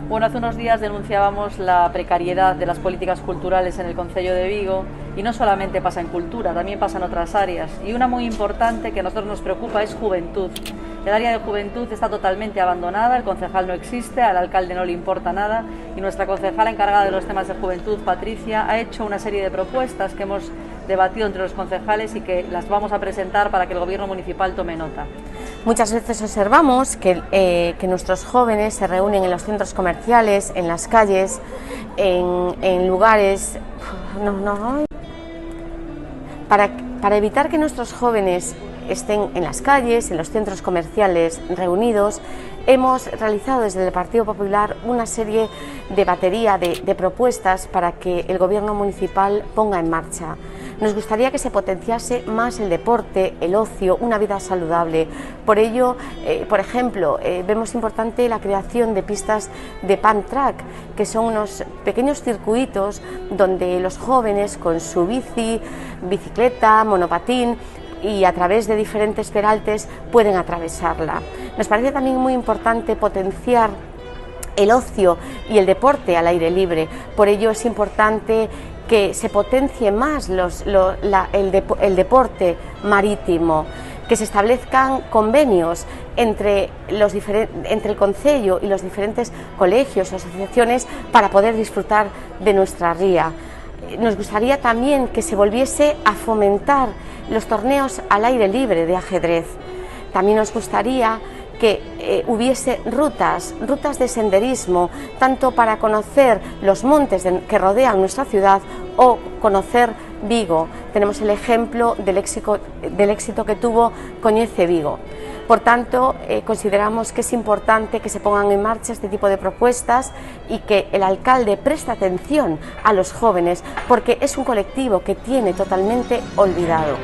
Bueno, hace unos días denunciábamos la precariedad de las políticas culturales en el Concello de Vigo y no solamente pasa en cultura, también pasa en otras áreas. Y una muy importante que a nosotros nos preocupa es juventud. El área de juventud está totalmente abandonada, el concejal no existe, al alcalde no le importa nada y nuestra concejala encargada de los temas de juventud, Patricia, ha hecho una serie de propuestas que hemos debatido entre los concejales y que las vamos a presentar para que el gobierno municipal tome nota. Muchas veces observamos que nuestros jóvenes se reúnen en los centros comerciales, en las calles, en lugares... Para evitar que nuestros jóvenes estén en las calles, en los centros comerciales reunidos, hemos realizado desde el Partido Popular una serie de batería de propuestas para que el Gobierno municipal ponga en marcha. Nos gustaría que se potenciase más el deporte, el ocio, una vida saludable. Por ello, por ejemplo, vemos importante la creación de pistas de pump track, que son unos pequeños circuitos donde los jóvenes con su bicicleta, monopatín y a través de diferentes peraltes pueden atravesarla. Nos parece también muy importante potenciar el ocio y el deporte al aire libre. Por ello es importante que se potencie más el deporte marítimo, que se establezcan convenios entre el concello y los diferentes colegios o asociaciones para poder disfrutar de nuestra ría. Nos gustaría también que se volviese a fomentar los torneos al aire libre de ajedrez. También nos gustaría que hubiese rutas de senderismo, tanto para conocer los montes que rodean nuestra ciudad o conocer Vigo. Tenemos el ejemplo del éxito que tuvo Coñece Vigo. Por tanto, consideramos que es importante que se pongan en marcha este tipo de propuestas y que el alcalde preste atención a los jóvenes, porque es un colectivo que tiene totalmente olvidado.